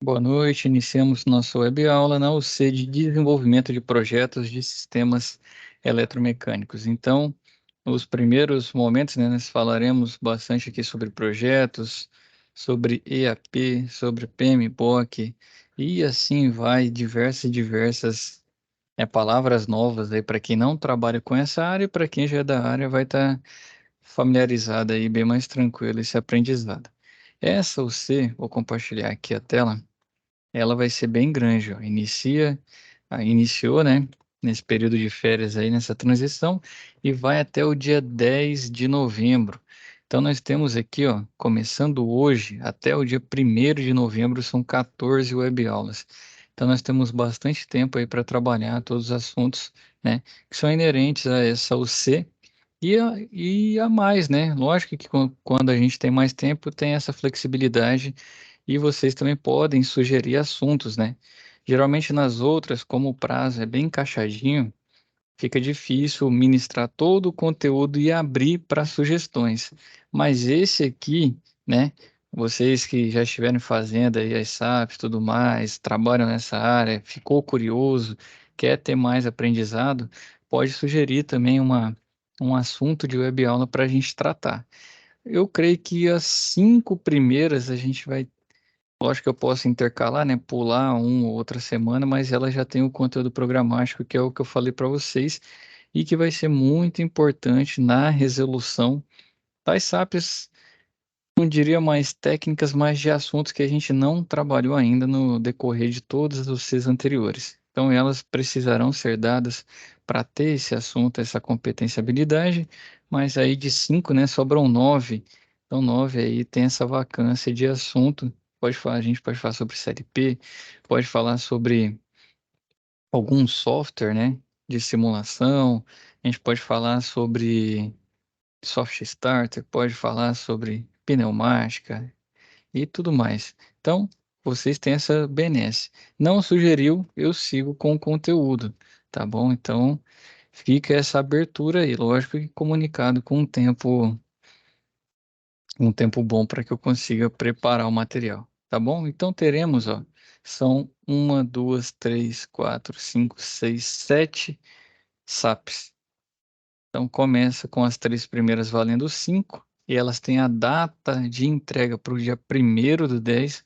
Boa noite, iniciamos nossa web aula na UC de Desenvolvimento de Projetos de Sistemas Eletromecânicos. Então, nos primeiros momentos, né, nós falaremos bastante aqui sobre projetos, sobre EAP, sobre PMBOK, e assim vai, diversas palavras novas aí para quem não trabalha com essa área e para quem já é da área vai estar familiarizado aí, bem mais tranquilo esse aprendizado. Essa UC, vou compartilhar aqui a tela. Ela vai ser bem grande, ó. Iniciou, né, nesse período de férias aí, nessa transição, e vai até o dia 10 de novembro. Então, nós temos aqui, ó, começando hoje, até o dia 1º de novembro, são 14 webaulas. Então, nós temos bastante tempo aí para trabalhar todos os assuntos, né, que são inerentes a essa UC e a mais, né? Lógico que quando a gente tem mais tempo, tem essa flexibilidade e vocês também podem sugerir assuntos, né? Geralmente nas outras, como o prazo é bem encaixadinho, fica difícil ministrar todo o conteúdo e abrir para sugestões. Mas esse aqui, né? Vocês que já estiverem fazendo aí as SAPs e tudo mais, trabalham nessa área, ficou curioso, quer ter mais aprendizado, pode sugerir também um assunto de web aula para a gente tratar. Eu creio que as 5 primeiras a gente vai. Lógico que eu posso intercalar, né? Pular uma ou outra semana, mas ela já tem o conteúdo programático, que é o que eu falei para vocês, e que vai ser muito importante na resolução das SAPs, não diria mais técnicas, mas de assuntos que a gente não trabalhou ainda no decorrer de todas os seis anteriores. Então, elas precisarão ser dadas para ter esse assunto, essa competência e habilidade, mas aí de 5, né, sobram 9. Então, 9 aí tem essa vacância de assunto. Pode falar, a gente pode falar sobre CLP, pode falar sobre algum software, né, de simulação, a gente pode falar sobre soft starter, pode falar sobre pneumática e tudo mais. Então, vocês têm essa benesse. Não sugeriu, eu sigo com o conteúdo, tá bom? Então, fica essa abertura aí, lógico que comunicado com um tempo bom para que eu consiga preparar o material, tá bom? Então teremos, ó, são uma, duas, três, quatro, cinco, seis, 7 SAPs. Então começa com as 3 primeiras valendo 5 e elas têm a data de entrega para o dia 1º do 10.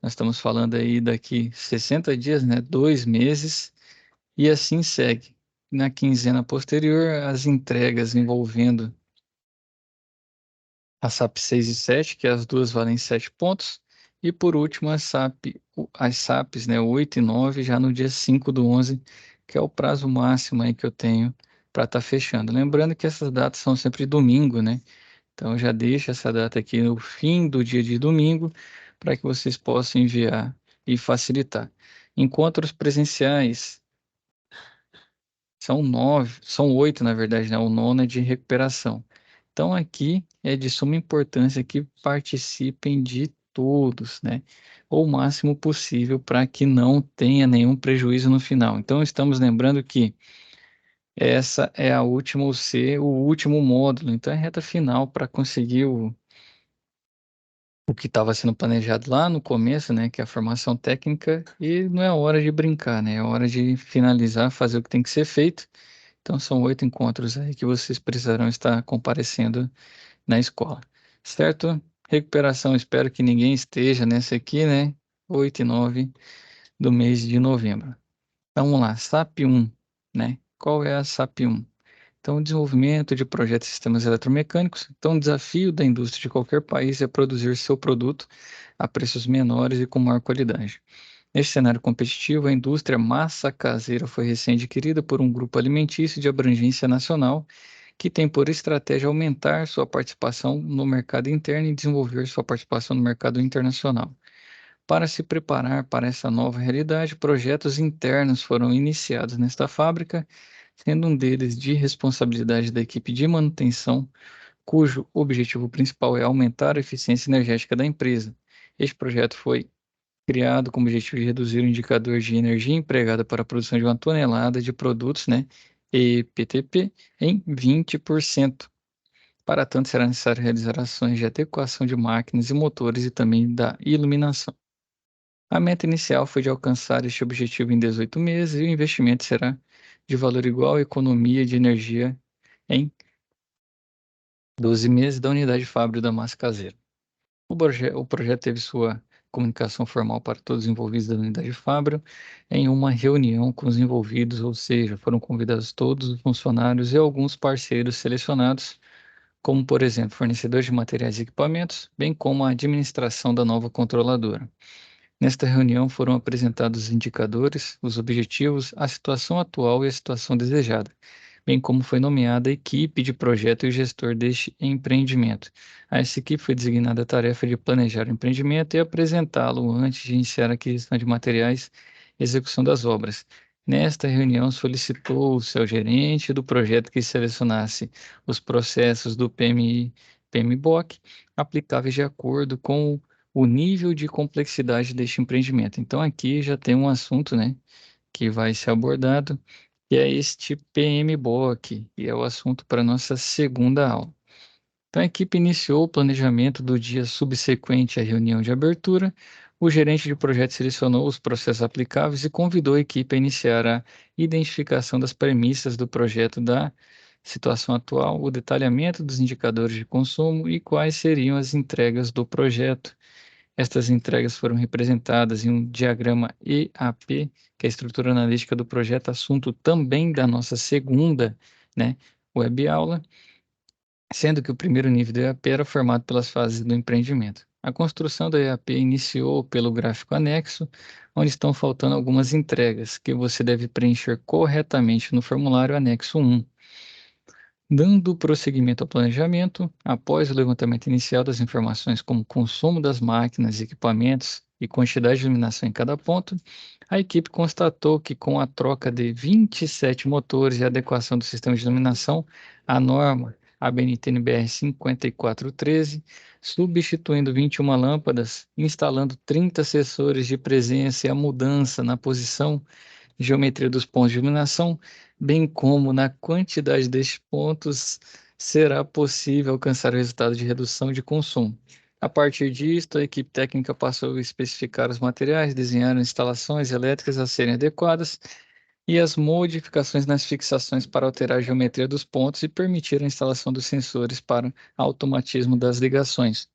Nós estamos falando aí daqui 60 dias, né? 2 meses, e assim segue. Na quinzena posterior, as entregas envolvendo a SAP 6 e 7, que as duas valem 7 pontos, e por último as SAPs, né, 8 e 9, já no dia 5/11, que é o prazo máximo aí que eu tenho para estar fechando. Lembrando que essas datas são sempre domingo, né? Então já deixa essa data aqui no fim do dia de domingo para que vocês possam enviar e facilitar. Encontros presenciais são 9, são 8, na verdade, né? O nono é de recuperação. Então aqui é de suma importância que participem de todos, né? O máximo possível para que não tenha nenhum prejuízo no final. Então estamos lembrando que essa é a última UC, o último módulo. Então é reta final para conseguir o que estava sendo planejado lá no começo, né, que é a formação técnica, e não é hora de brincar, né, é hora de finalizar, fazer o que tem que ser feito. Então são 8 encontros aí que vocês precisarão estar comparecendo na escola, certo? Recuperação, espero que ninguém esteja nessa aqui, né, 8 e 9 do mês de novembro. Então vamos lá, SAP 1, né, qual é a SAP 1? Então, o desenvolvimento de projetos de sistemas eletromecânicos. Então, o desafio da indústria de qualquer país é produzir seu produto a preços menores e com maior qualidade. Neste cenário competitivo, a indústria massa caseira foi recém-adquirida por um grupo alimentício de abrangência nacional que tem por estratégia aumentar sua participação no mercado interno e desenvolver sua participação no mercado internacional. Para se preparar para essa nova realidade, projetos internos foram iniciados nesta fábrica, sendo um deles de responsabilidade da equipe de manutenção, cujo objetivo principal é aumentar a eficiência energética da empresa. Este projeto foi criado com o objetivo de reduzir o indicador de energia empregada para a produção de 1 tonelada de produtos, né, EPTP, em 20%. Para tanto, será necessário realizar ações de adequação de máquinas e motores e também da iluminação. A meta inicial foi de alcançar este objetivo em 18 meses e o investimento será de valor igual à economia de energia em 12 meses da unidade fábrica da massa caseira. O projeto teve sua comunicação formal para todos os envolvidos da unidade fábrica em uma reunião com os envolvidos, ou seja, foram convidados todos os funcionários e alguns parceiros selecionados, como, por exemplo, fornecedores de materiais e equipamentos, bem como a administração da nova controladora. Nesta reunião foram apresentados os indicadores, os objetivos, a situação atual e a situação desejada, bem como foi nomeada a equipe de projeto e o gestor deste empreendimento. A essa equipe foi designada a tarefa de planejar o empreendimento e apresentá-lo antes de iniciar a aquisição de materiais e execução das obras. Nesta reunião, solicitou-se ao gerente do projeto que selecionasse os processos do PMI, PMBOK, aplicáveis de acordo com o nível de complexidade deste empreendimento. Então, aqui já tem um assunto, né, que vai ser abordado, que é este PMBOK, e é o assunto para a nossa segunda aula. Então, a equipe iniciou o planejamento do dia subsequente à reunião de abertura. O gerente de projeto selecionou os processos aplicáveis e convidou a equipe a iniciar a identificação das premissas do projeto, da situação atual, o detalhamento dos indicadores de consumo e quais seriam as entregas do projeto. Estas entregas foram representadas em um diagrama EAP, que é a estrutura analítica do projeto, assunto também da nossa segunda, né, web aula, sendo que o primeiro nível do EAP era formado pelas fases do empreendimento. A construção do EAP iniciou pelo gráfico anexo, onde estão faltando algumas entregas que você deve preencher corretamente no formulário anexo 1. Dando prosseguimento ao planejamento, após o levantamento inicial das informações como consumo das máquinas, equipamentos e quantidade de iluminação em cada ponto, a equipe constatou que com a troca de 27 motores e a adequação do sistema de iluminação à norma ABNT-NBR 5413, substituindo 21 lâmpadas, instalando 30 sensores de presença e a mudança na posição geometria dos pontos de iluminação, bem como na quantidade destes pontos, será possível alcançar o resultado de redução de consumo. A partir disto, a equipe técnica passou a especificar os materiais, desenhar instalações elétricas a serem adequadas e as modificações nas fixações para alterar a geometria dos pontos e permitir a instalação dos sensores para automatismo das ligações.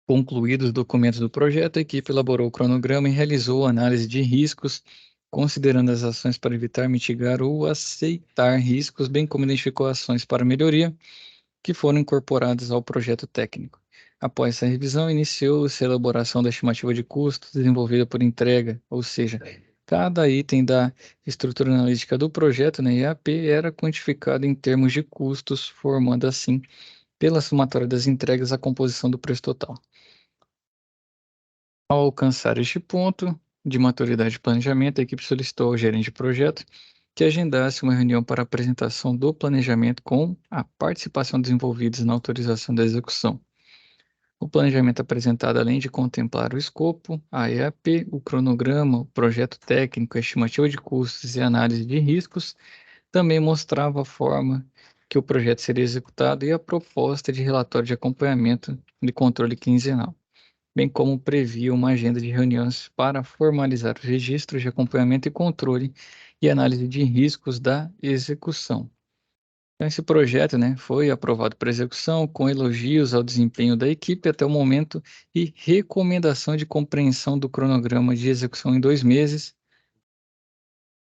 Concluídos os documentos do projeto, a equipe elaborou o cronograma e realizou a análise de riscos, considerando as ações para evitar, mitigar ou aceitar riscos, bem como identificou ações para melhoria que foram incorporadas ao projeto técnico. Após essa revisão, iniciou-se a elaboração da estimativa de custos desenvolvida por entrega, ou seja, cada item da estrutura analítica do projeto, na EAP, era quantificado em termos de custos, formando assim, pela somatória das entregas, a composição do preço total. Ao alcançar este ponto de maturidade de planejamento, a equipe solicitou ao gerente de projeto que agendasse uma reunião para apresentação do planejamento com a participação dos envolvidos na autorização da execução. O planejamento apresentado, além de contemplar o escopo, a EAP, o cronograma, o projeto técnico, a estimativa de custos e análise de riscos, também mostrava a forma que o projeto seria executado e a proposta de relatório de acompanhamento de controle quinzenal, bem como previa uma agenda de reuniões para formalizar os registros de acompanhamento e controle e análise de riscos da execução. Então, esse projeto, né, foi aprovado para execução com elogios ao desempenho da equipe até o momento e recomendação de compreensão do cronograma de execução em 2 meses,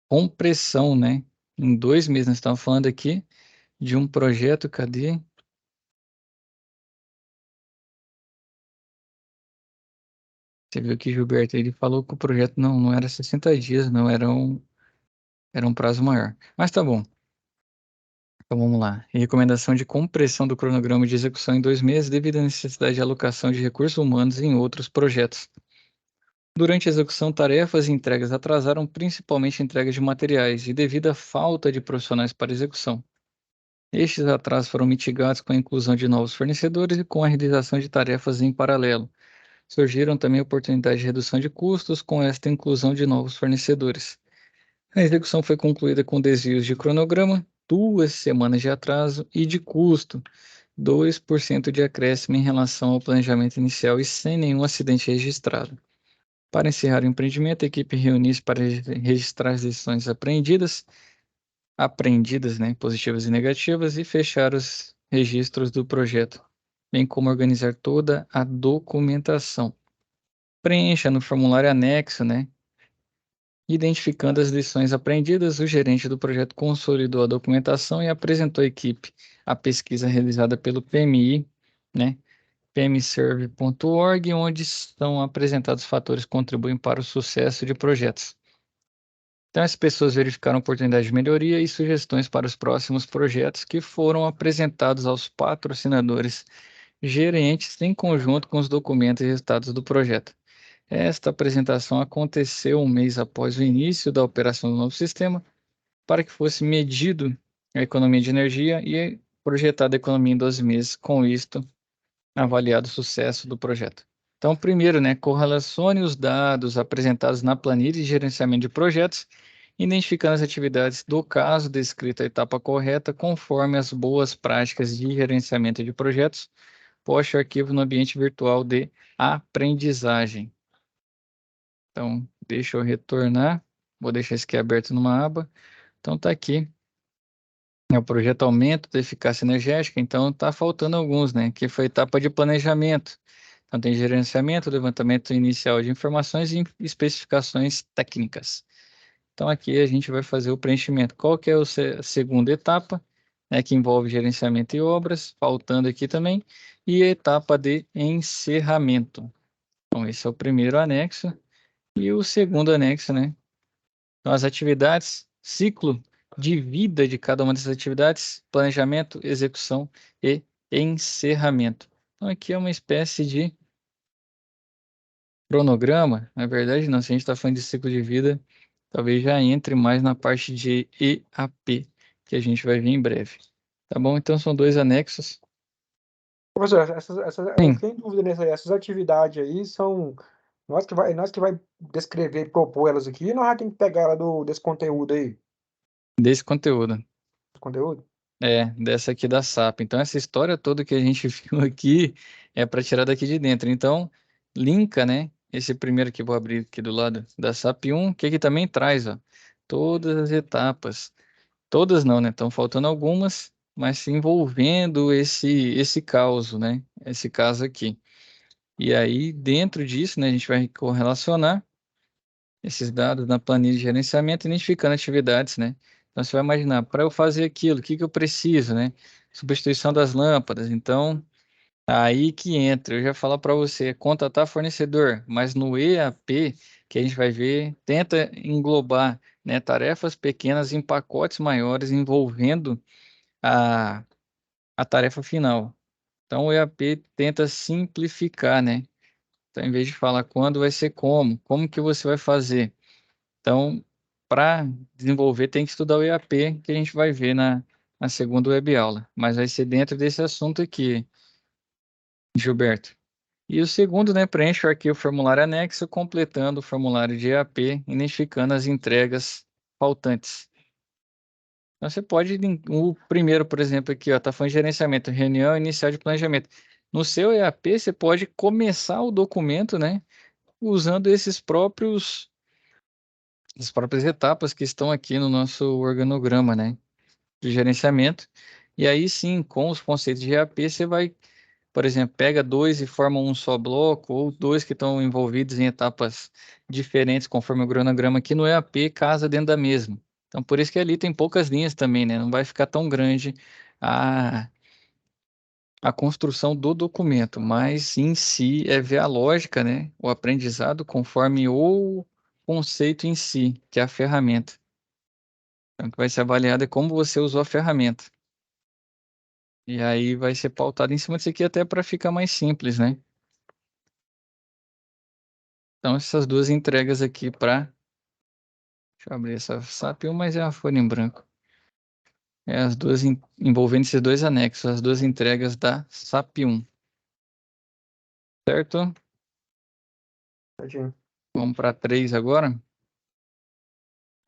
compressão, né, em 2 meses. Nós estamos falando aqui de um projeto, cadê? Você viu que Gilberto, ele falou que o projeto não era 60 dias, não, era um prazo maior. Mas tá bom. Então vamos lá. Recomendação de compressão do cronograma de execução em 2 meses devido à necessidade de alocação de recursos humanos em outros projetos. Durante a execução, tarefas e entregas atrasaram, principalmente entregas de materiais, e devido à falta de profissionais para execução. Estes atrasos foram mitigados com a inclusão de novos fornecedores e com a realização de tarefas em paralelo. Surgiram também oportunidades de redução de custos com esta inclusão de novos fornecedores. A execução foi concluída com desvios de cronograma, 2 semanas de atraso e de custo, 2% de acréscimo em relação ao planejamento inicial e sem nenhum acidente registrado. Para encerrar o empreendimento, a equipe reuniu-se para registrar as lições aprendidas, né, positivas e negativas, e fechar os registros do projeto, bem como organizar toda a documentação. Preencha no formulário anexo, né, identificando as lições aprendidas, o gerente do projeto consolidou a documentação e apresentou à equipe a pesquisa realizada pelo PMI, né, pmserve.org, onde são apresentados fatores que contribuem para o sucesso de projetos. Então, as pessoas verificaram oportunidades de melhoria e sugestões para os próximos projetos que foram apresentados aos patrocinadores gerentes em conjunto com os documentos e resultados do projeto. Esta apresentação aconteceu um mês após o início da operação do novo sistema, para que fosse medido a economia de energia e projetada a economia em 12 meses, com isto avaliado o sucesso do projeto. Então, primeiro, né, correlacione os dados apresentados na planilha de gerenciamento de projetos, identificando as atividades do caso descrito a etapa correta, conforme as boas práticas de gerenciamento de projetos. Poste o arquivo no ambiente virtual de aprendizagem. Então, deixa eu retornar. Vou deixar isso aqui aberto numa aba. Então, está aqui. É o projeto aumento da eficácia energética. Então, está faltando alguns, né? Que foi a etapa de planejamento. Então, tem gerenciamento, levantamento inicial de informações e especificações técnicas. Então, aqui a gente vai fazer o preenchimento. Qual que é a segunda etapa, né, que envolve gerenciamento e obras, faltando aqui também, e a etapa de encerramento. Então, esse é o primeiro anexo. E o segundo anexo, né? Então, as atividades, ciclo de vida de cada uma dessas atividades, planejamento, execução e encerramento. Então, aqui é uma espécie de cronograma. Na verdade, não, se a gente está falando de ciclo de vida, talvez já entre mais na parte de EAP, que a gente vai ver em breve. Tá bom? Então, são dois anexos. Professor, eu Sim, fiquei em dúvida nessa aí. Essas atividades aí são nós que vai descrever e propor elas aqui, e nós já tem que pegar ela desse conteúdo aí. desse conteúdo. Conteúdo? É, dessa aqui da SAP. Então, essa história toda que a gente viu aqui é para tirar daqui de dentro. Então, linka, né? Esse primeiro que eu vou abrir aqui do lado da SAP 1, que também traz, ó, todas as etapas. Todas não, né? Estão faltando algumas, mas se envolvendo esse caos, né? Esse caso aqui. E aí, dentro disso, né, a gente vai correlacionar esses dados na planilha de gerenciamento, identificando atividades, né? Então, você vai imaginar, para eu fazer aquilo, o que que eu preciso, né? Substituição das lâmpadas. Então, aí que entra. Eu já falo para você, contatar fornecedor, mas no EAP, que a gente vai ver, tenta englobar, né, tarefas pequenas em pacotes maiores, envolvendo a, a tarefa final. Então, o EAP tenta simplificar, né? Então, em vez de falar quando, vai ser como que você vai fazer. Então, para desenvolver, tem que estudar o EAP, que a gente vai ver na segunda webaula. Mas vai ser dentro desse assunto aqui, Gilberto. E o segundo, né, preenche o arquivo formulário anexo, completando o formulário de EAP, identificando as entregas faltantes. Então, você pode, o primeiro, por exemplo, aqui, ó, tá falando de gerenciamento, reunião inicial de planejamento. No seu EAP, você pode começar o documento, né, usando as próprias etapas que estão aqui no nosso organograma, né, de gerenciamento. E aí sim, com os conceitos de EAP, você vai, por exemplo, pega dois e forma um só bloco, ou dois que estão envolvidos em etapas diferentes, conforme o cronograma aqui no EAP, casa dentro da mesma. Então, por isso que ali tem poucas linhas também, né? Não vai ficar tão grande a, a construção do documento, mas em si é ver a lógica, né? O aprendizado conforme o conceito em si, que é a ferramenta. Então, o que vai ser avaliado é como você usou a ferramenta. E aí vai ser pautado em cima disso aqui até para ficar mais simples, né? Então, essas duas entregas aqui para. Deixa eu abrir essa SAP 1, mas é uma folha em branco. É as duas envolvendo esses dois anexos, as duas entregas da SAP 1. Certo? Tadinho. Vamos para 3 agora. Deixa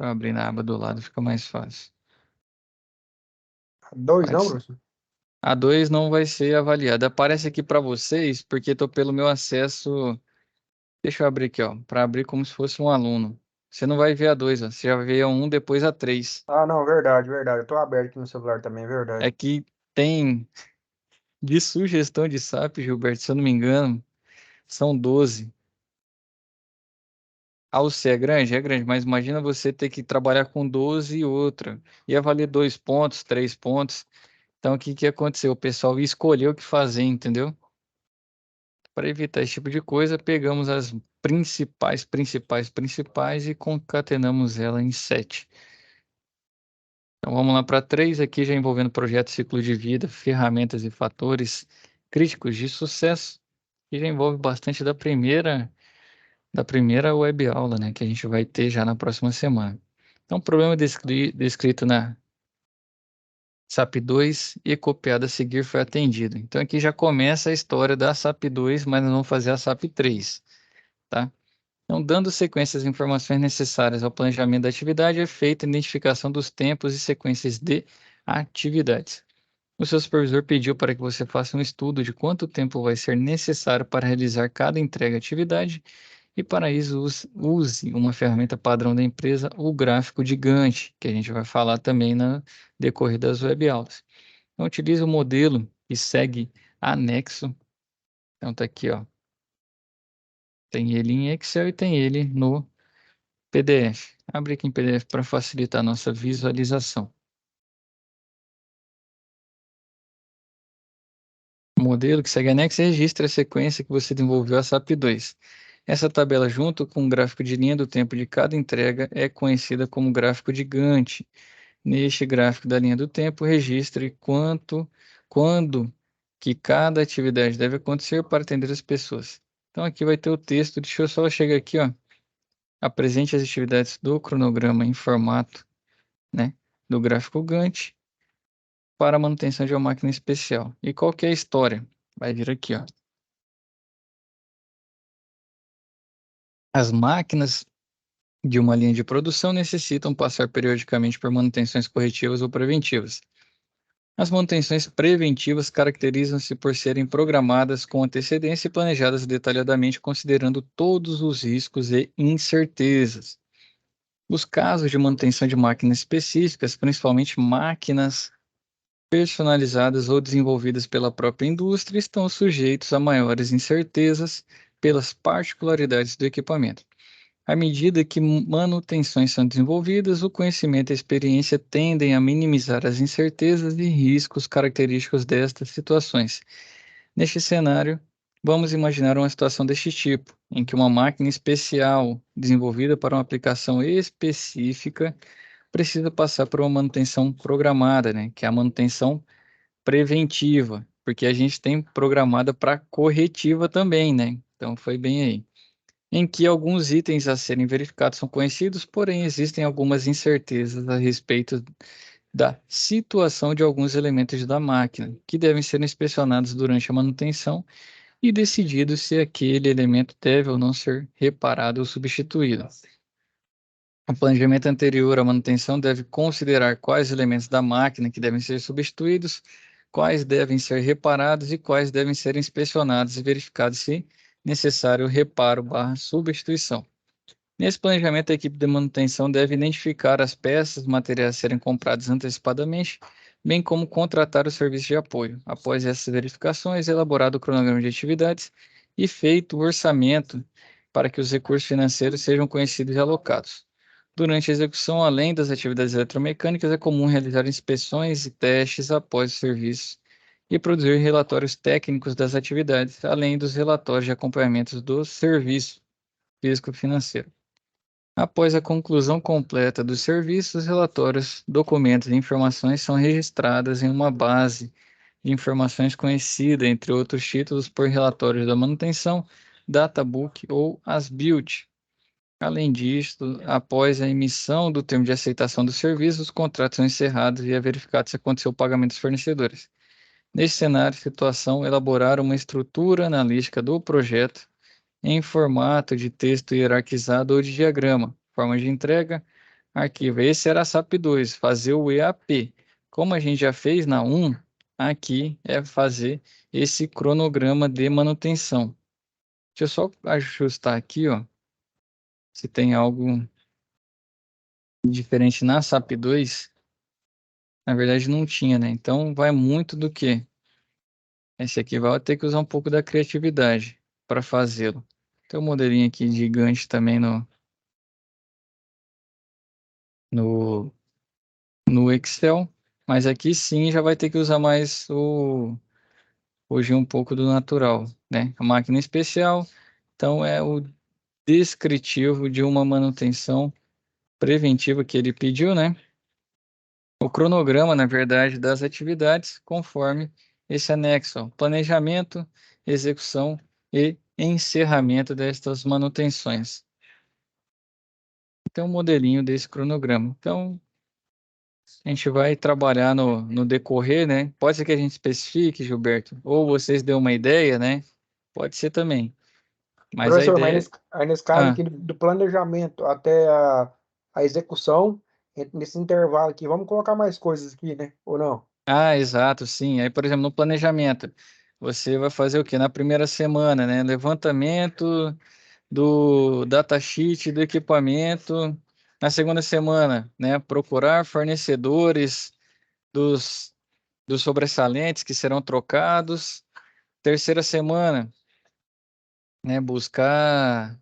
eu abrir na aba do lado, fica mais fácil. Dois, não, Pode- professor? A 2 não vai ser avaliada. Aparece aqui para vocês, porque estou pelo meu acesso. Deixa eu abrir aqui, ó, para abrir como se fosse um aluno. Você não vai ver a 2, ó. Você já vê a 1, depois a 3. Ah, não, verdade, verdade. Eu tô aberto aqui no celular também, É verdade. que tem de sugestão de SAP, Gilberto, se eu não me engano, são 12. A UC é grande? É grande, mas imagina você ter que trabalhar com 12 e outra. Ia valer 2 pontos, 3 pontos. Então, o que que aconteceu? O pessoal escolheu o que fazer, entendeu? Para evitar esse tipo de coisa, pegamos as principais e concatenamos ela em 7. Então, vamos lá para 3, aqui já envolvendo projeto ciclo de vida, ferramentas e fatores críticos de sucesso, que já envolve bastante da primeira web aula, né, que a gente vai ter já na próxima semana. Então, o problema descrito na SAP 2 e copiado a seguir foi atendido. Então, aqui já começa a história da SAP 2, mas nós vamos fazer a SAP 3, tá? Então, dando sequência às informações necessárias ao planejamento da atividade, é feita a identificação dos tempos e sequências de atividades. O seu supervisor pediu para que você faça um estudo de quanto tempo vai ser necessário para realizar cada entrega atividade e para isso use uma ferramenta padrão da empresa, o gráfico de Gantt, que a gente vai falar também na decorrer das web aulas. Então, utilize o modelo que segue anexo. Então, tá aqui, ó. Tem ele em Excel e tem ele no PDF. Abre aqui em PDF para facilitar a nossa visualização. O modelo que segue anexo registra a sequência que você desenvolveu a SAP 2. Essa tabela, junto com o gráfico de linha do tempo de cada entrega, é conhecida como gráfico de Gantt. Neste gráfico da linha do tempo, registre quando que cada atividade deve acontecer para atender as pessoas. Então aqui vai ter o texto. Deixa eu só chegar aqui, ó. Apresente as atividades do cronograma em formato, né, do gráfico Gantt para a manutenção de uma máquina especial. E qual que é a história? Vai vir aqui, ó. As máquinas de uma linha de produção necessitam passar periodicamente por manutenções corretivas ou preventivas. As manutenções preventivas caracterizam-se por serem programadas com antecedência e planejadas detalhadamente, considerando todos os riscos e incertezas. Os casos de manutenção de máquinas específicas, principalmente máquinas personalizadas ou desenvolvidas pela própria indústria, estão sujeitos a maiores incertezas pelas particularidades do equipamento. À medida que manutenções são desenvolvidas, o conhecimento e a experiência tendem a minimizar as incertezas e riscos característicos destas situações. Neste cenário, vamos imaginar uma situação deste tipo, em que uma máquina especial, desenvolvida para uma aplicação específica, precisa passar por uma manutenção programada, né, que é a manutenção preventiva, porque a gente tem programada para corretiva também, né? Então foi bem aí. Em que alguns itens a serem verificados são conhecidos, porém existem algumas incertezas a respeito da situação de alguns elementos da máquina, que devem ser inspecionados durante a manutenção e decidido se aquele elemento deve ou não ser reparado ou substituído. O planejamento anterior à manutenção deve considerar quais elementos da máquina que devem ser substituídos, quais devem ser reparados e quais devem ser inspecionados e verificados se necessário o reparo/substituição. Nesse planejamento, a equipe de manutenção deve identificar as peças, materiais a serem comprados antecipadamente, bem como contratar o serviço de apoio. Após essas verificações, elaborado o cronograma de atividades e feito o orçamento para que os recursos financeiros sejam conhecidos e alocados. Durante a execução, além das atividades eletromecânicas, é comum realizar inspeções e testes após o serviço e produzir relatórios técnicos das atividades, além dos relatórios de acompanhamento do serviço físico-financeiro. Após a conclusão completa dos serviços, relatórios, documentos e informações são registradas em uma base de informações conhecida, entre outros títulos, por relatórios da manutenção, databook ou as-built. Além disso, após a emissão do termo de aceitação do serviço, os contratos são encerrados e é verificado se aconteceu o pagamento dos fornecedores. Neste cenário, situação, elaborar uma estrutura analítica do projeto em formato de texto hierarquizado ou de diagrama, forma de entrega, arquivo. Esse era a SAP 2, fazer o EAP. Como a gente já fez na 1, aqui é fazer esse cronograma de manutenção. Deixa eu só ajustar aqui, ó, se tem algo diferente na SAP 2. Na verdade não tinha, né? Então vai muito do que? Esse aqui vai ter que usar um pouco da criatividade para fazê-lo. Tem um modelinho aqui gigante também no, no Excel, mas aqui sim já vai ter que usar mais hoje um pouco do natural, né? A máquina especial, então é o descritivo de uma manutenção preventiva que ele pediu, né? O cronograma, na verdade, das atividades conforme esse anexo, ó, planejamento, execução e encerramento destas manutenções. Tem um modelinho desse cronograma. Então, a gente vai trabalhar no decorrer, né? Pode ser que a gente especifique, Gilberto, ou vocês dêem uma ideia, né? Pode ser também. Mas a Professor, mas ideia. aí nesse caso Ah, aqui do planejamento até a execução, nesse intervalo aqui, vamos colocar mais coisas aqui, né? Ou não? exato, sim. Aí, por exemplo, no planejamento, você vai fazer o quê? Na primeira semana, né? Levantamento do datasheet do equipamento. Na segunda semana, né? Procurar fornecedores dos, dos sobressalentes que serão trocados. Terceira semana, né? Buscar.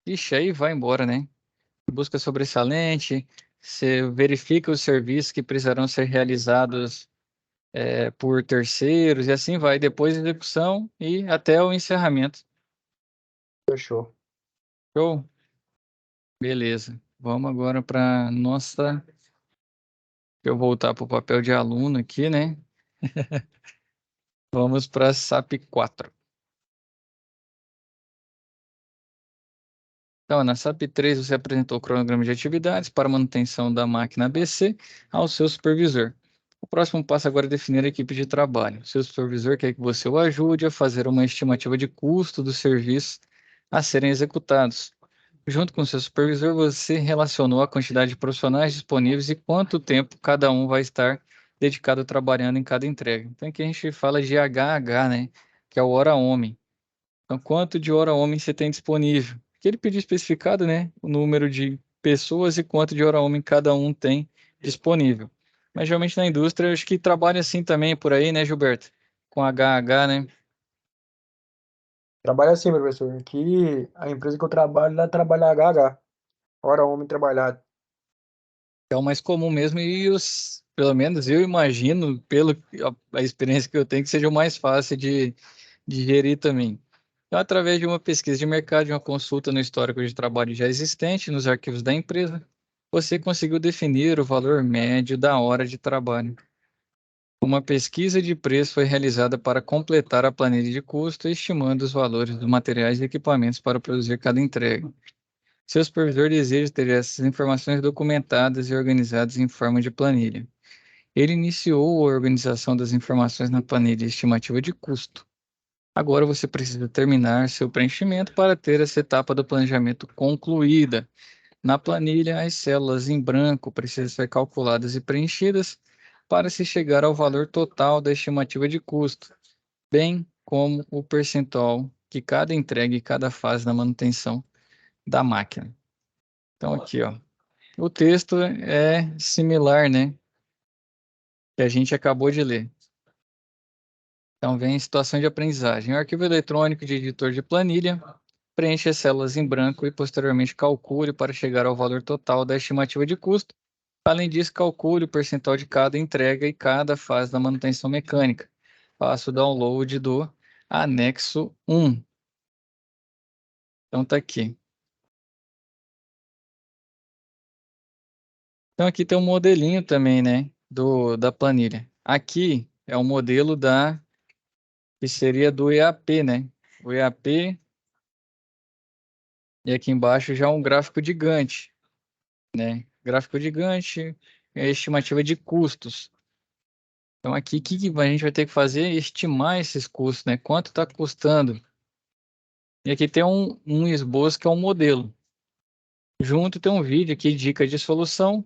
Ixi, aí vai embora, né? Busca sobressalente, você verifica os serviços que precisarão ser realizados por terceiros e assim vai, depois a execução e até o encerramento. Fechou. Show? Beleza. Vamos agora para nossa. Eu voltar para o papel de aluno aqui, né? Vamos para SAP 4. Então, na SAP 3 você apresentou o cronograma de atividades para manutenção da máquina ABC ao seu supervisor. O próximo passo agora é definir a equipe de trabalho. Seu supervisor quer que você o ajude a fazer uma estimativa de custo dos serviços a serem executados. Junto com seu supervisor, você relacionou a quantidade de profissionais disponíveis e quanto tempo cada um vai estar dedicado trabalhando em cada entrega. Então, aqui a gente fala de HH, né? Que é o hora homem. Então, quanto de hora homem você tem disponível? Que ele pediu especificado, né? O número de pessoas e quanto de hora homem cada um tem disponível. Mas geralmente na indústria, eu acho que trabalha assim também por aí, né, Gilberto? Com HH, né? Trabalha assim, professor. Aqui, a empresa que eu trabalho, ela trabalha HH. Hora homem trabalhado. É o mais comum mesmo e pelo menos eu imagino, pelo a experiência que eu tenho, que seja o mais fácil de gerir também. Então, através de uma pesquisa de mercado, de uma consulta no histórico de trabalho já existente nos arquivos da empresa, você conseguiu definir o valor médio da hora de trabalho. Uma pesquisa de preço foi realizada para completar a planilha de custo, estimando os valores dos materiais e equipamentos para produzir cada entrega. Seu supervisor deseja ter essas informações documentadas e organizadas em forma de planilha. Ele iniciou a organização das informações na planilha estimativa de custo. Agora você precisa terminar seu preenchimento para ter essa etapa do planejamento concluída. Na planilha, as células em branco precisam ser calculadas e preenchidas para se chegar ao valor total da estimativa de custo, bem como o percentual que cada entrega e cada fase da manutenção da máquina. Então, aqui, ó. O texto é similar, né? Que a gente acabou de ler. Então, vem situação de aprendizagem. O arquivo eletrônico de editor de planilha preenche as células em branco e posteriormente calcule para chegar ao valor total da estimativa de custo. Além disso, calcule o percentual de cada entrega e cada fase da manutenção mecânica. Faça o download do anexo 1. Então, tá aqui. Então, aqui tem um modelinho também, né? Da planilha. Aqui é o modelo que seria do EAP, né? O EAP, e aqui embaixo já um gráfico de Gantt, né? Gráfico de Gantt é a estimativa de custos. Então, aqui, o que a gente vai ter que fazer? Estimar esses custos, né? Quanto está custando. E aqui tem um esboço que é um modelo. Junto tem um vídeo aqui, dica de solução,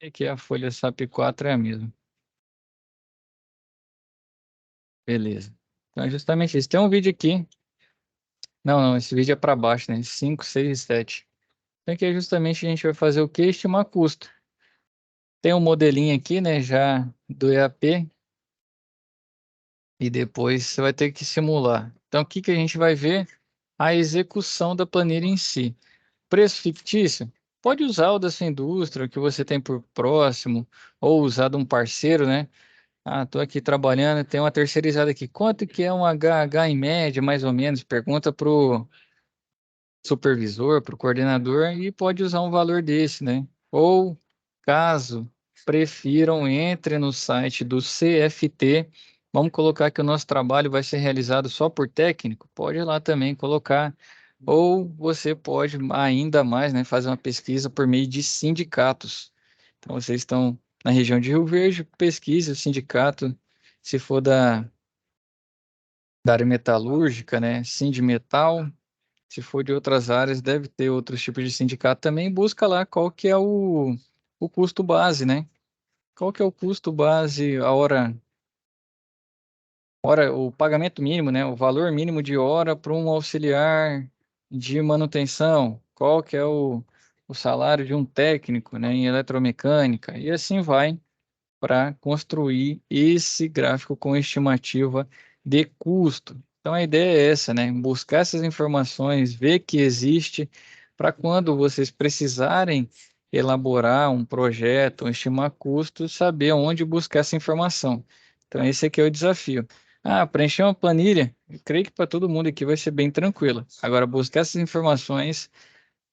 e que a folha SAP 4 é a mesma. Beleza. Então é justamente isso. Tem um vídeo aqui. Não, não, esse vídeo é para baixo, né? 5, 6 e 7. Então aqui é justamente a gente vai fazer o quê? Estimar custo. Tem um modelinho aqui, né, já do EAP, e depois você vai ter que simular. Então, o que que a gente vai ver? A execução da planilha em si. Preço fictício? Pode usar o da sua indústria, o que você tem por próximo, ou usar de um parceiro, né? Ah, estou aqui trabalhando, tem uma terceirizada aqui. Quanto que é um HH em média, mais ou menos? Pergunta pro supervisor, para o coordenador, e pode usar um valor desse, né? Ou, caso prefiram, entre no site do CFT. Vamos colocar que o nosso trabalho vai ser realizado só por técnico, pode ir lá também colocar. Ou você pode ainda mais, né, fazer uma pesquisa por meio de sindicatos. Então, vocês estão na região de Rio Verde, pesquisa o sindicato, se for da área metalúrgica, né, Sindimetal. Se for de outras áreas, deve ter outros tipos de sindicato também. Busca lá qual que é o custo base, né? Qual que é o custo base, a hora, o pagamento mínimo, né? O valor mínimo de hora para um auxiliar de manutenção. Qual que é o salário de um técnico, né, em eletromecânica. E assim vai para construir esse gráfico com estimativa de custo. Então a ideia é essa, né? Buscar essas informações, ver que existe, para quando vocês precisarem elaborar um projeto, estimar custos, saber onde buscar essa informação. Então esse aqui é o desafio. Ah, preencher uma planilha, eu creio que para todo mundo aqui vai ser bem tranquilo. Agora, buscar essas informações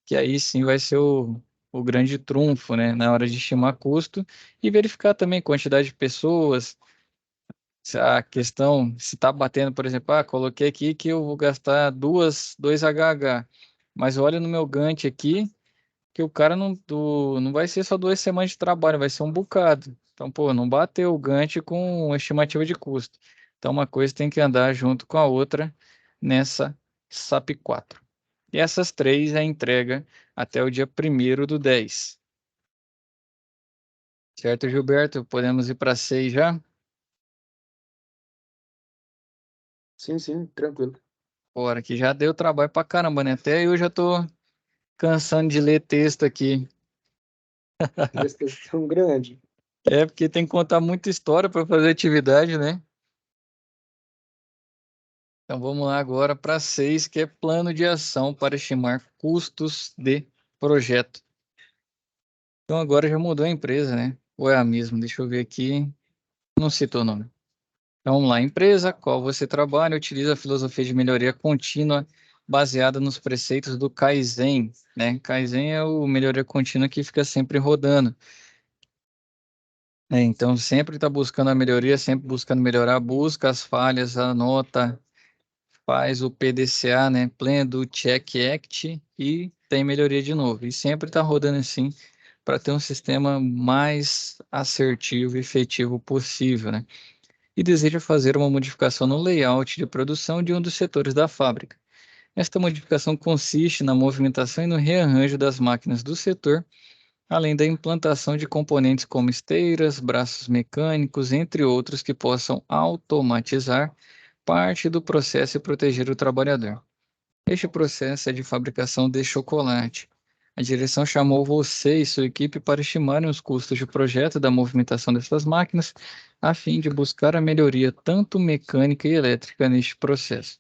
que aí sim vai ser o grande trunfo, né, na hora de estimar custo e verificar também quantidade de pessoas, se a questão, se está batendo, por exemplo, coloquei aqui que eu vou gastar dois HH, mas olha no meu Gantt aqui que o cara não vai ser só 2 semanas de trabalho, vai ser um bocado. Então, pô, não bateu o Gantt com a estimativa de custo. Então, uma coisa tem que andar junto com a outra nessa SAP 4. E essas três é entrega até o dia 1º do 10. Certo, Gilberto? Podemos ir para 6 já? Sim, sim, tranquilo. Bora, que já deu trabalho pra caramba, né? Até eu já tô cansando de ler texto aqui. Textos tão grande. É porque tem que contar muita história para fazer atividade, né? Então vamos lá agora para 6, que é plano de ação para estimar custos de projeto. Então agora já mudou a empresa, né? Ou é a mesma? Deixa eu ver aqui. Não citou o nome. Então vamos lá. Empresa, qual você trabalha, utiliza a filosofia de melhoria contínua baseada nos preceitos do Kaizen, né? Kaizen é o melhoria contínua que fica sempre rodando. Então sempre está buscando a melhoria, sempre buscando melhorar, busca as falhas, anota, faz o PDCA, né? Plan do Check Act e tem melhoria de novo. E sempre está rodando assim para ter um sistema mais assertivo e efetivo possível, né? E deseja fazer uma modificação no layout de produção de um dos setores da fábrica. Esta modificação consiste na movimentação e no rearranjo das máquinas do setor, além da implantação de componentes como esteiras, braços mecânicos, entre outros, que possam automatizar parte do processo e proteger o trabalhador. Este processo é de fabricação de chocolate. A direção chamou você e sua equipe para estimarem os custos de projeto da movimentação dessas máquinas, a fim de buscar a melhoria tanto mecânica e elétrica neste processo.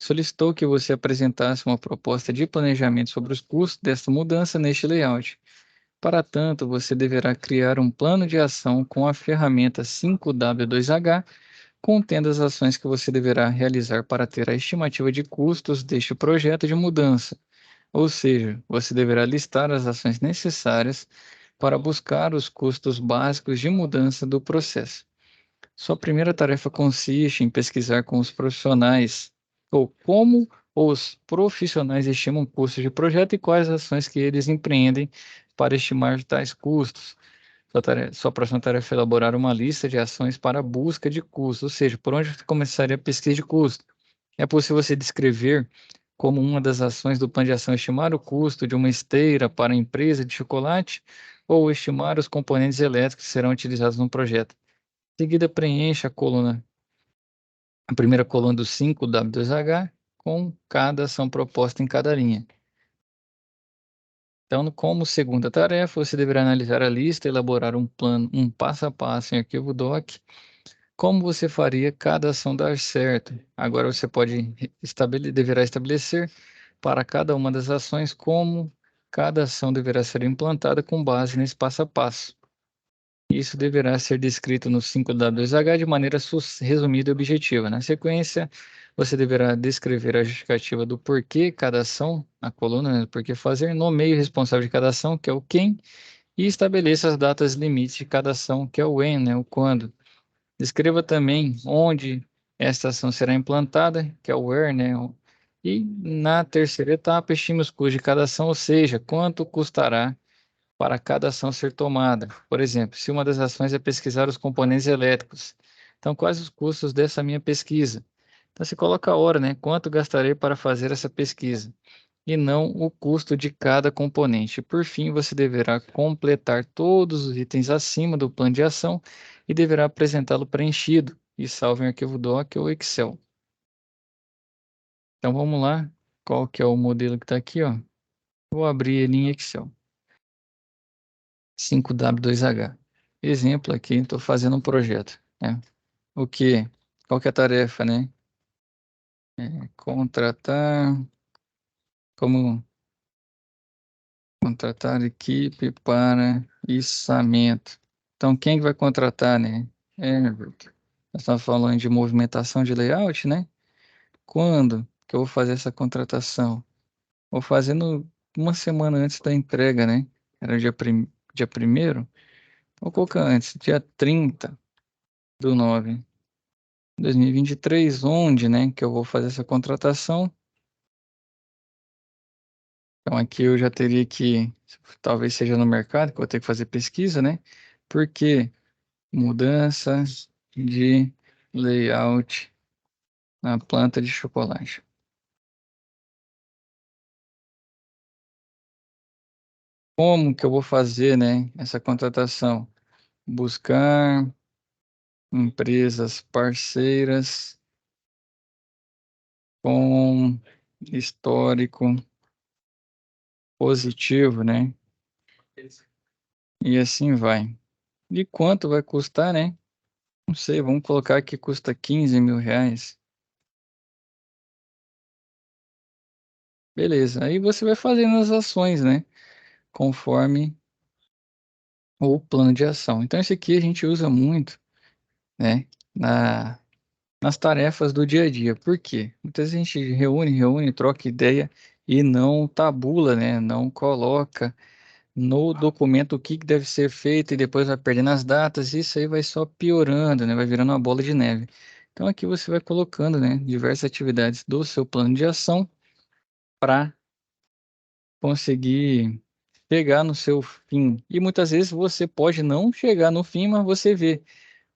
Solicitou que você apresentasse uma proposta de planejamento sobre os custos desta mudança neste layout. Para tanto, você deverá criar um plano de ação com a ferramenta 5W2H, contendo as ações que você deverá realizar para ter a estimativa de custos deste projeto de mudança. Ou seja, você deverá listar as ações necessárias para buscar os custos básicos de mudança do processo. Sua primeira tarefa consiste em pesquisar com os profissionais, ou como os profissionais estimam custos de projeto e quais ações que eles empreendem para estimar tais custos. Sua próxima tarefa é elaborar uma lista de ações para a busca de custos, ou seja, por onde você começaria a pesquisa de custo. É possível você descrever como uma das ações do plano de ação estimar o custo de uma esteira para a empresa de chocolate ou estimar os componentes elétricos que serão utilizados no projeto. Em seguida, preencha a coluna a primeira coluna do 5W2H com cada ação proposta em cada linha. Então, como segunda tarefa, você deverá analisar a lista, elaborar um plano, um passo a passo em arquivo doc, como você faria cada ação dar certo. Agora você deverá estabelecer para cada uma das ações como cada ação deverá ser implantada com base nesse passo a passo. Isso deverá ser descrito no 5W2H de maneira resumida e objetiva. Na sequência, você deverá descrever a justificativa do porquê cada ação, a coluna, né, do porquê fazer, nomeie o responsável de cada ação, que é o quem, e estabeleça as datas limites de cada ação, que é o when, né, o quando. Descreva também onde esta ação será implantada, que é o where, né? E na terceira etapa, estime os custos de cada ação, ou seja, quanto custará para cada ação ser tomada. Por exemplo, se uma das ações é pesquisar os componentes elétricos, então quais os custos dessa minha pesquisa? Então você coloca a hora, né? Quanto gastarei para fazer essa pesquisa? E não o custo de cada componente. Por fim, você deverá completar todos os itens acima do plano de ação e deverá apresentá-lo preenchido e salvo em arquivo doc ou Excel. Então vamos lá. Qual que é o modelo que está aqui, ó? Vou abrir ele em Excel. 5W2H. Exemplo aqui, estou fazendo um projeto, né? O que? Qual que é a tarefa, né? Contratar, como contratar equipe para içamento. Então, quem que vai contratar, né? Everton. Nós estamos falando de movimentação de layout, né? Quando que eu vou fazer essa contratação? Vou fazer uma semana antes da entrega, né? Era dia 1º? Vou colocar antes, dia 30/9/2023, onde, né, que eu vou fazer essa contratação. Então aqui eu já teria que, talvez seja no mercado, que eu vou ter que fazer pesquisa, né? Porque mudança de layout na planta de chocolate. Como que eu vou fazer, né, essa contratação? Buscar empresas parceiras com histórico positivo, né? E assim vai. E quanto vai custar, né? Não sei, vamos colocar que custa 15 mil reais. Beleza, aí você vai fazendo as ações, né? Conforme o plano de ação. Então, esse aqui a gente usa muito, né? Nas tarefas do dia a dia. Por quê? Muitas vezes a gente reúne, troca ideia e não tabula, né? Não coloca no documento o que que deve ser feito e depois vai perdendo as datas. Isso aí vai só piorando, né? Vai virando uma bola de neve. Então, aqui você vai colocando, né? Diversas atividades do seu plano de ação para conseguir chegar no seu fim. E muitas vezes você pode não chegar no fim, mas você vê.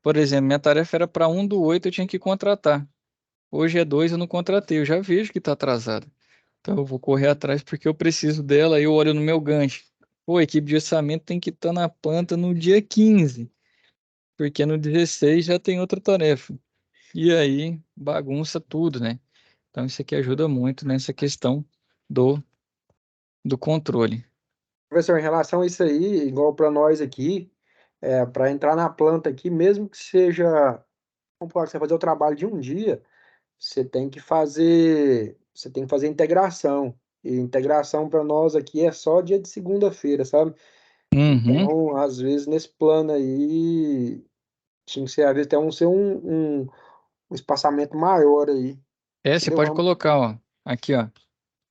Por exemplo, minha tarefa era para 1/8, eu tinha que contratar. Hoje é 2, eu não contratei, eu já vejo que está atrasado. Então eu vou correr atrás porque eu preciso dela, aí eu olho no meu gancho. Pô, a equipe de orçamento tem que estar na planta no dia 15, porque no 16 já tem outra tarefa. E aí bagunça tudo, né? Então isso aqui ajuda muito nessa questão do, do controle. Professor, em relação a isso aí, igual para nós aqui, para entrar na planta aqui, mesmo que seja, vamos falar que você vai fazer o trabalho de um dia, você tem que fazer integração. E integração para nós aqui é só dia de segunda-feira, sabe? Uhum. Então, às vezes, nesse plano aí, tinha que ser, às vezes, até um espaçamento maior aí. Você Entendeu? pode colocar, ó, aqui, ó.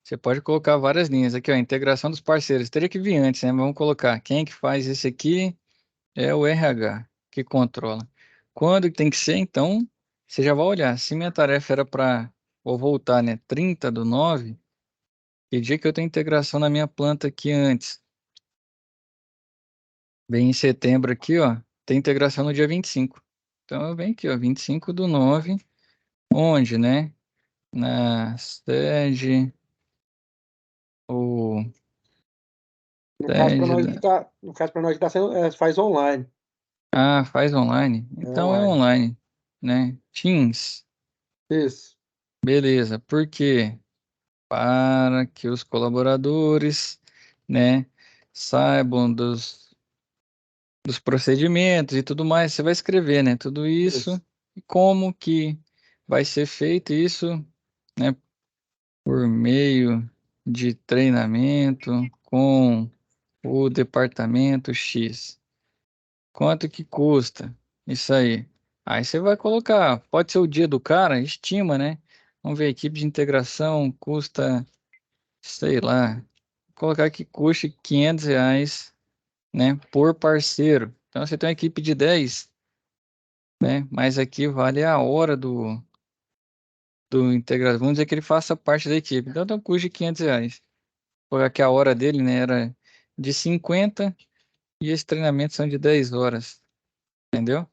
Você pode colocar várias linhas aqui, ó, integração dos parceiros. Teria que vir antes, né? Mas vamos colocar. Quem é que faz esse aqui é o RH, que controla. Quando que tem que ser, então, você já vai olhar. Se minha tarefa era para, vou voltar, né? 30/9, que dia que eu tenho integração na minha planta aqui antes? Bem em setembro aqui, ó, tem integração no dia 25. Então eu venho aqui, ó, 25/9, onde, né? Na sede, o No caso, para sede nós que da... tá, no caso, para nós que tá sendo, faz online. Ah, faz online? É Então é online. online, né? Teams. Isso. Beleza. Por quê? Para que os colaboradores, né, saibam dos procedimentos e tudo mais. Você vai escrever, né, tudo isso Isso. e como que vai ser feito isso, né, por meio de treinamento com o departamento X. Quanto que custa? Isso aí. Aí você vai colocar, pode ser o dia do cara, estima, né? Vamos ver, equipe de integração custa, sei lá, vou colocar que custe R$ 500, né, por parceiro. Então você tem uma equipe de 10, né? Mas aqui vale a hora do integrador. Vamos dizer que ele faça parte da equipe. Então tem um custo de R$ 500. Porque a hora dele, né, era de 50 e esse treinamento são de 10 horas. Entendeu?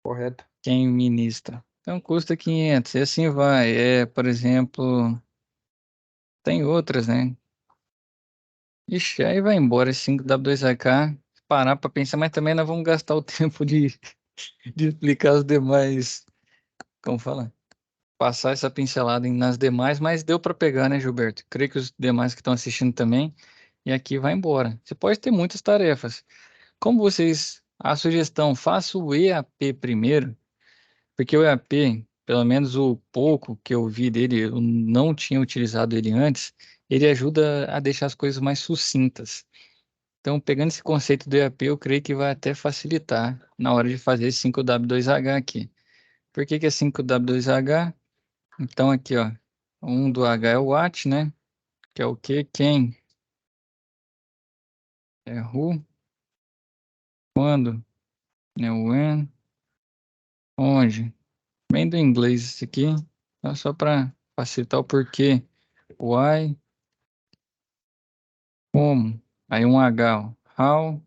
Correto. Quem ministra. Então custa 500 e assim vai. Por exemplo, tem outras, né? Ixi, aí vai embora esse 5W2AK. Parar para pensar, mas também nós vamos gastar o tempo de explicar os demais. Como fala? Passar essa pincelada nas demais, mas deu para pegar, né, Gilberto? Creio que os demais que estão assistindo também. E aqui vai embora. Você pode ter muitas tarefas. Como vocês. A sugestão, faça o EAP primeiro. Porque o EAP, pelo menos o pouco que eu vi dele, eu não tinha utilizado ele antes, ele ajuda a deixar as coisas mais sucintas. Então, pegando esse conceito do EAP, eu creio que vai até facilitar na hora de fazer esse 5W2H aqui. Por que que é 5W2H? Então, aqui, ó, um do H é o what, né? Que é o que, quem, é who, quando, né? When, onde. Bem do inglês isso aqui. Então, só para facilitar o porquê. Why, como, aí um H, ó, how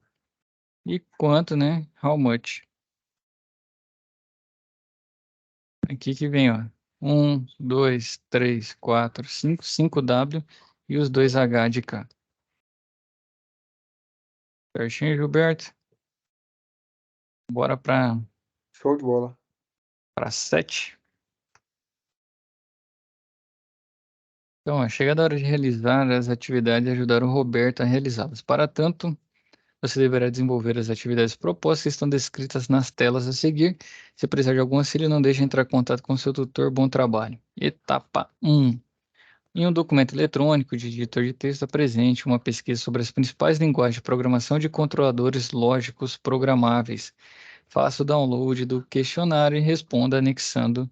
e quanto, né? How much. Aqui que vem, ó, 1, 2, 3, 4, 5 W e os dois H de cá. Certinho, Gilberto? Bora Show de bola. para 7. Então, ó, chegada a hora de realizar as atividades e ajudar o Roberto a realizá-las. Para tanto, você deverá desenvolver as atividades propostas que estão descritas nas telas a seguir. Se precisar de algum auxílio, não deixe de entrar em contato com seu tutor. Bom trabalho. Etapa 1. Em um documento eletrônico de editor de texto apresente uma pesquisa sobre as principais linguagens de programação de controladores lógicos programáveis. Faça o download do questionário e responda anexando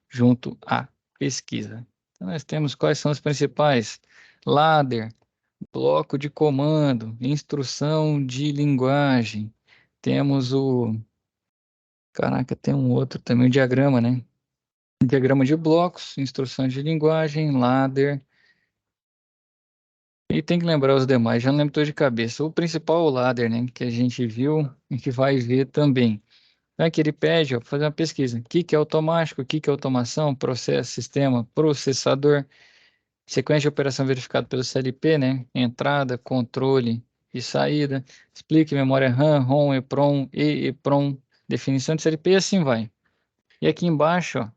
junto à pesquisa. Então, nós temos quais são os principais: ladder, bloco de comando, instrução de linguagem. Temos caraca, tem um outro também, o diagrama, né? Diagrama de blocos, instrução de linguagem, ladder. E tem que lembrar os demais, já não lembro todo de cabeça. O principal é o ladder, né? Que a gente viu e que vai ver também. Então, aqui ele pede, ó, fazer uma pesquisa. O que que é automático, o que que é automação, processo, sistema, processador. Sequência de operação verificada pelo CLP, né? Entrada, controle e saída. Explique memória RAM, ROM, EPROM, EEPROM, definição de CLP e assim vai. E aqui embaixo, ó,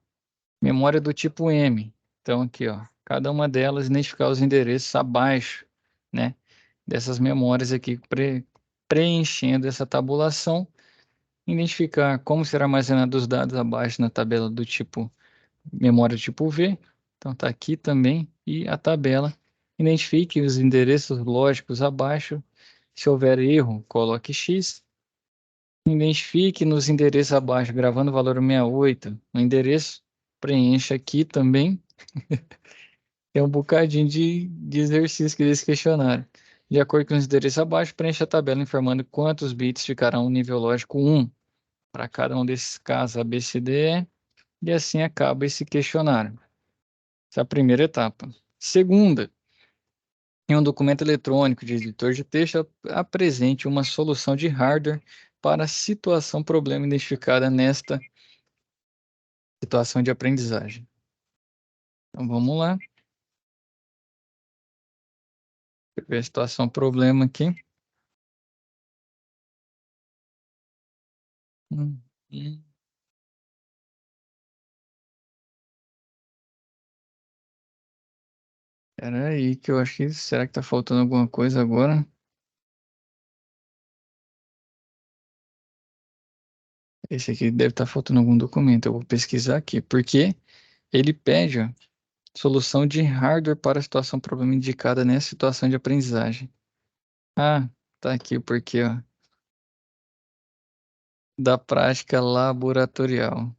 memória do tipo M. Então aqui, ó, cada uma delas identificar os endereços abaixo, né? Dessas memórias aqui, preenchendo essa tabulação, identificar como será armazenado os dados abaixo na tabela do tipo memória tipo V. Então está aqui também. E a tabela. Identifique os endereços lógicos abaixo. Se houver erro, coloque X. Identifique nos endereços abaixo, gravando o valor 68. O endereço, preencha aqui também. Tem um bocadinho de exercício desse questionário. De acordo com os endereços abaixo, preencha a tabela informando quantos bits ficarão no nível lógico 1 para cada um desses casos A, B, C, D, E. E assim acaba esse questionário. Essa é a primeira etapa. Segunda, em um documento eletrônico de editor de texto, apresente uma solução de hardware para a situação problema identificada nesta situação de aprendizagem. Então vamos lá. Deixa eu ver a situação problema aqui. Hum, hum. Espera aí, que eu acho que... Será que tá faltando alguma coisa agora? Esse aqui deve estar faltando algum documento. Eu vou pesquisar aqui. Porque ele pede, ó, solução de hardware para a situação problema indicada nessa situação de aprendizagem. Ah, tá aqui o porquê, ó. Da prática laboratorial.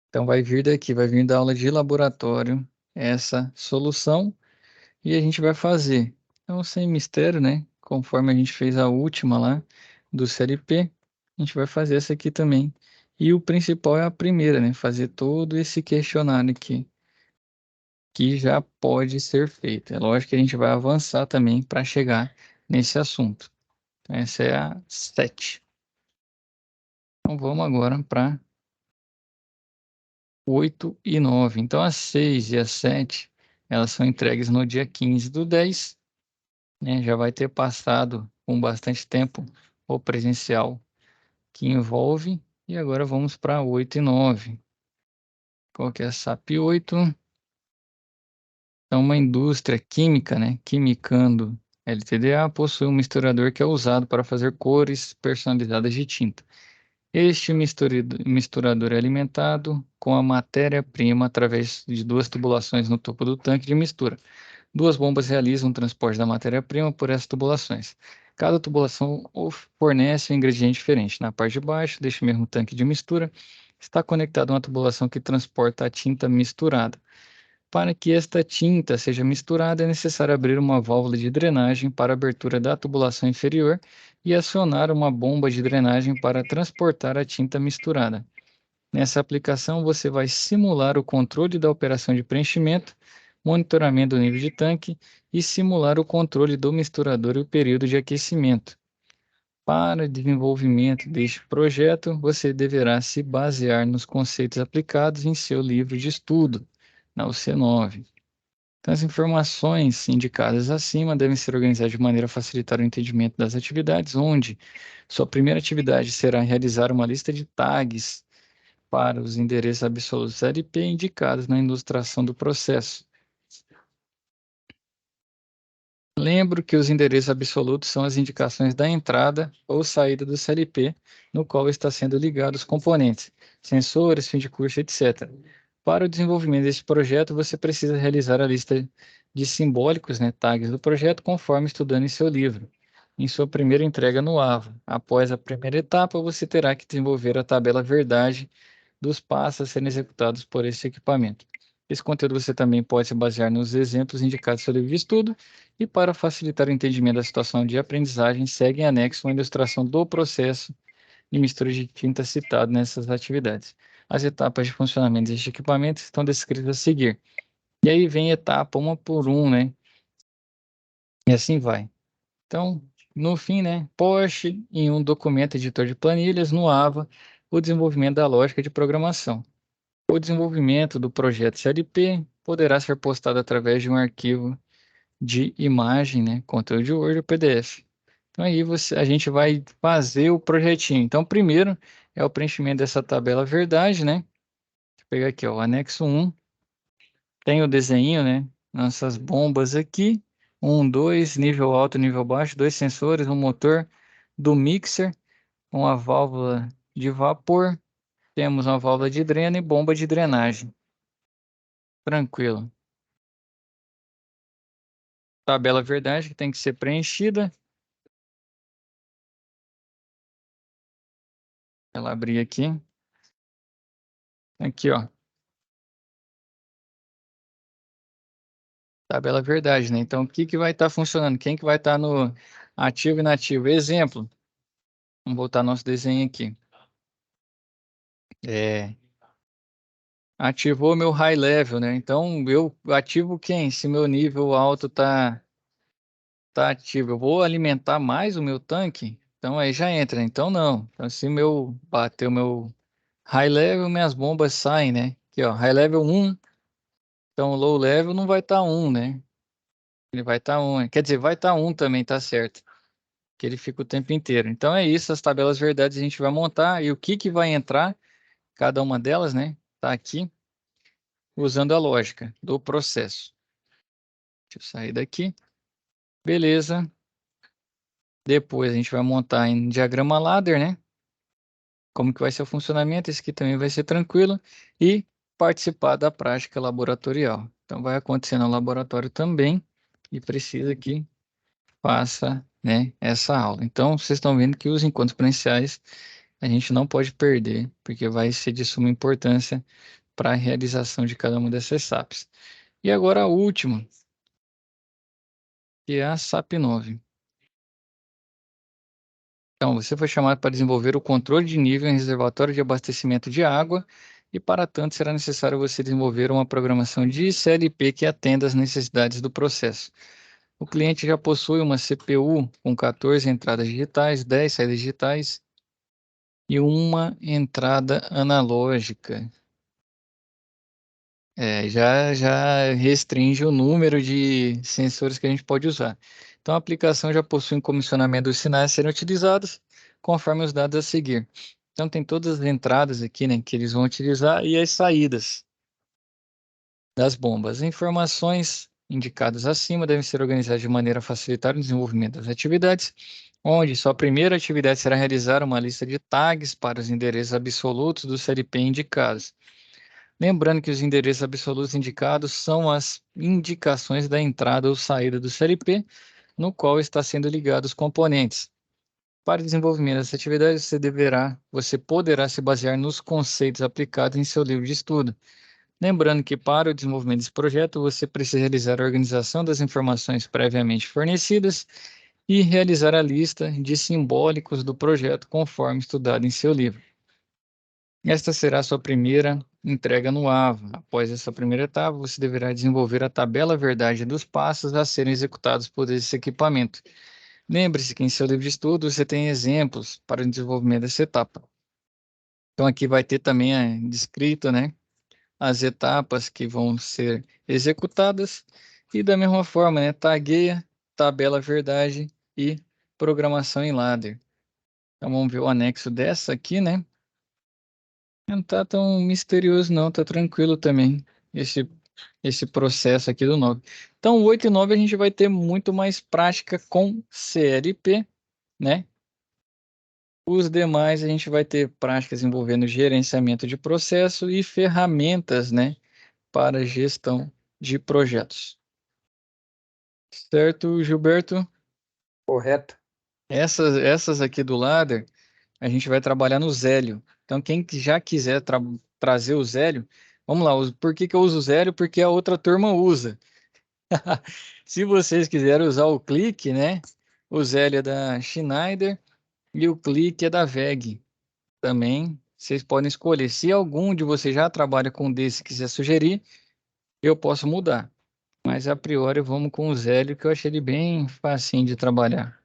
Então vai vir daqui, vai vir da aula de laboratório essa solução e a gente vai fazer. Então, sem mistério, né? Conforme a gente fez a última lá do CLP, a gente vai fazer essa aqui também. E o principal é a primeira, né? Fazer todo esse questionário aqui, que já pode ser feito. É lógico que a gente vai avançar também para chegar nesse assunto. Então, essa é a 7. Então vamos agora para 8 e 9. Então, as 6 e as 7, elas são entregues no dia 15/10, né? Já vai ter passado com bastante tempo o presencial que envolve. E agora vamos para 8 e 9. Qual que é a SAP 8? Então, uma indústria química, né? Quimicando LTDA possui um misturador que é usado para fazer cores personalizadas de tinta. Este misturador é alimentado com a matéria-prima através de duas tubulações no topo do tanque de mistura. Duas bombas realizam o transporte da matéria-prima por essas tubulações. Cada tubulação fornece um ingrediente diferente. Na parte de baixo deste mesmo tanque de mistura está conectada uma tubulação que transporta a tinta misturada. Para que esta tinta seja misturada, é necessário abrir uma válvula de drenagem para a abertura da tubulação inferior e acionar uma bomba de drenagem para transportar a tinta misturada. Nessa aplicação, você vai simular o controle da operação de preenchimento, monitoramento do nível de tanque e simular o controle do misturador e o período de aquecimento. Para o desenvolvimento deste projeto, você deverá se basear nos conceitos aplicados em seu livro de estudo, na UC9. Então, as informações indicadas acima devem ser organizadas de maneira a facilitar o entendimento das atividades, onde sua primeira atividade será realizar uma lista de tags para os endereços absolutos LP indicados na ilustração do processo. Lembro que os endereços absolutos são as indicações da entrada ou saída do CLP, no qual está sendo ligado os componentes, sensores, fim de curso, etc. Para o desenvolvimento desse projeto, você precisa realizar a lista de simbólicos, né, tags do projeto, conforme estudando em seu livro, em sua primeira entrega no AVA. Após a primeira etapa, você terá que desenvolver a tabela verdade dos passos a serem executados por esse equipamento. Esse conteúdo você também pode se basear nos exemplos indicados no seu livro de estudo e para facilitar o entendimento da situação de aprendizagem, segue em anexo uma ilustração do processo de mistura de tinta citado nessas atividades. As etapas de funcionamento deste equipamento estão descritas a seguir. E aí vem etapa uma por um, né? E assim vai. Então, no fim, né, poste em um documento editor de planilhas no AVA o desenvolvimento da lógica de programação. O desenvolvimento do projeto CLP poderá ser postado através de um arquivo de imagem, né, conteúdo de Word ou PDF. Então aí a gente vai fazer o projetinho. Então, primeiro é o preenchimento dessa tabela verdade, né? Deixa eu pegar aqui, ó, o anexo 1, tem o desenho, né? Nossas bombas aqui, 1, 2, nível alto, nível baixo, dois sensores, um motor do mixer, uma válvula de vapor, temos uma válvula de dreno e bomba de drenagem. Tranquilo. Tabela verdade que tem que ser preenchida. Ela abrir aqui. Aqui, ó. Tabela verdade, né? Então, o que que vai estar funcionando? Quem que vai estar no ativo e inativo? Exemplo. Vamos voltar nosso desenho aqui. Ativou meu high level, né? Então, eu ativo quem? Se meu nível alto tá ativo, eu vou alimentar mais o meu tanque? Então, aí já entra. Então, não. Então, se meu bater o meu high level, minhas bombas saem, né? Aqui, ó, high level 1. Então, low level não vai estar 1, né? Ele vai estar 1. Quer dizer, vai estar 1 também, tá certo. Que ele fica o tempo inteiro. Então é isso, as tabelas verdades a gente vai montar e o que que vai entrar, cada uma delas, né? Tá aqui. usando a lógica do processo. Deixa eu sair daqui. Beleza. Depois a gente vai montar em diagrama ladder, né? Como que vai ser o funcionamento, esse aqui também vai ser tranquilo. E participar da prática laboratorial. Então vai acontecer no laboratório também e precisa que faça, né, essa aula. Então vocês estão vendo que os encontros presenciais a gente não pode perder, porque vai ser de suma importância para a realização de cada uma dessas SAPs. E agora a última, que é a SAP 9. Então, você foi chamado para desenvolver o controle de nível em reservatório de abastecimento de água e, para tanto, será necessário você desenvolver uma programação de CLP que atenda às necessidades do processo. O cliente já possui uma CPU com 14 entradas digitais, 10 saídas digitais e uma entrada analógica. Já restringe o número de sensores que a gente pode usar. Então, a aplicação já possui um comissionamento dos sinais a serem utilizados conforme os dados a seguir. Então, tem todas as entradas aqui, né, que eles vão utilizar e as saídas das bombas. As informações indicadas acima devem ser organizadas de maneira a facilitar o desenvolvimento das atividades, onde sua primeira atividade será realizar uma lista de tags para os endereços absolutos do CLP indicados. Lembrando que os endereços absolutos indicados são as indicações da entrada ou saída do CLP, no qual está sendo ligado os componentes. Para o desenvolvimento dessa atividade, você poderá se basear nos conceitos aplicados em seu livro de estudo. Lembrando que para o desenvolvimento desse projeto, você precisa realizar a organização das informações previamente fornecidas e realizar a lista de simbólicos do projeto conforme estudado em seu livro. Esta será a sua primeira entrega no AVA. Após essa primeira etapa, você deverá desenvolver a tabela verdade dos passos a serem executados por esse equipamento. Lembre-se que em seu livro de estudo você tem exemplos para o desenvolvimento dessa etapa. Então aqui vai ter também descrito, né, as etapas que vão ser executadas e da mesma forma, né, tagueia, tabela verdade e programação em ladder. Então vamos ver o anexo dessa aqui, né? Não tá tão misterioso não, tá tranquilo também esse processo aqui do 9. Então, o 8 e 9 a gente vai ter muito mais prática com CLP, né? Os demais a gente vai ter práticas envolvendo gerenciamento de processo e ferramentas, né, para gestão de projetos. Certo, Gilberto? Correto. Essas aqui do ladder, a gente vai trabalhar no Zélio. Então, quem já quiser trazer o Zélio, vamos lá. Por que que eu uso o Zélio? Porque a outra turma usa. Se vocês quiserem usar o Clique, né? O Zélio é da Schneider e o Clique é da WEG. Também vocês podem escolher. Se algum de vocês já trabalha com desse e quiser sugerir, eu posso mudar. Mas a priori vamos com o Zélio, que eu achei ele bem facinho de trabalhar.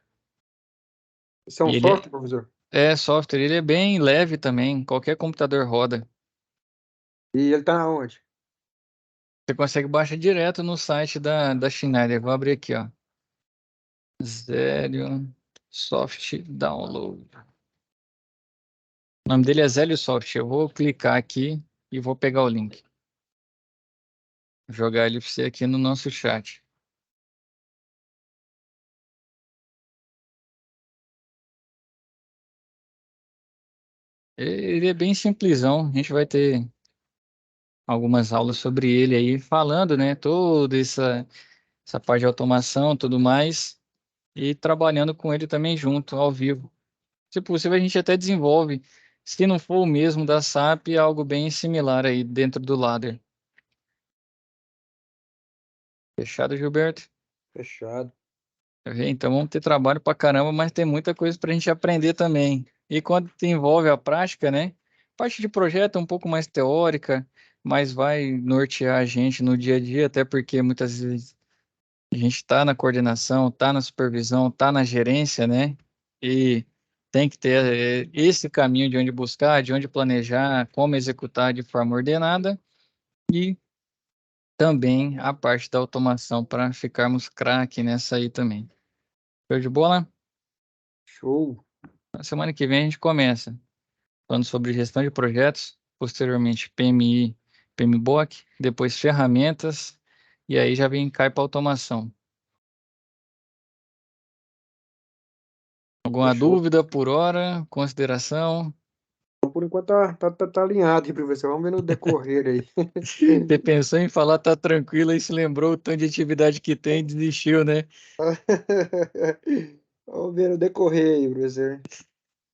Isso é um E ele software, professor? é software, ele é bem leve também, qualquer computador roda. E ele tá onde? Você consegue baixar direto no site da Schneider. Vou abrir aqui, ó. Zélio Soft Download. O nome dele é Zélio Soft. Eu vou clicar aqui e vou pegar o link. Jogar ele para você aqui no nosso chat. Ele é bem simplesão. A gente vai ter algumas aulas sobre ele aí, falando, né? Toda essa parte de automação, tudo mais, e trabalhando com ele também junto, ao vivo. Se possível, a gente até desenvolve, se não for o mesmo da SAP, algo bem similar aí dentro do ladder. Fechado, Gilberto? Fechado. Tá vendo? Então vamos ter trabalho pra caramba, mas tem muita coisa pra gente aprender também. E quando te envolve a prática, né? Parte de projeto é um pouco mais teórica, mas vai nortear a gente no dia a dia, até porque muitas vezes a gente está na coordenação, está na supervisão, está na gerência, né? E tem que ter esse caminho de onde buscar, de onde planejar, como executar de forma ordenada e também a parte da automação para ficarmos craque nessa aí também. Show de bola? Show. Na semana que vem a gente começa falando sobre gestão de projetos, posteriormente PMI PMBOK, depois ferramentas, e aí já vem cai para automação. Alguma Fechou. dúvida por hora? Consideração? Então, por enquanto tá alinhado aí, professor. Vamos ver no decorrer aí. Você pensou em falar, tá tranquilo, e se lembrou o tanto de atividade que tem e desistiu, né? Vamos ver no decorrer aí, professor.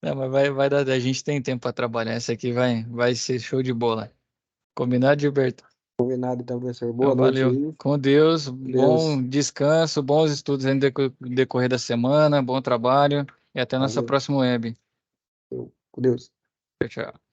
Não, mas vai dar, a gente tem tempo para trabalhar. Essa aqui vai ser show de bola. Combinado, Gilberto? Combinado então, professor. Então, Boa noite valeu. aí. Com Deus, Deus. bom descanso, bons estudos aí no decorrer da semana, bom trabalho e até a nossa Valeu. próxima web. Com Deus. Tchau, tchau.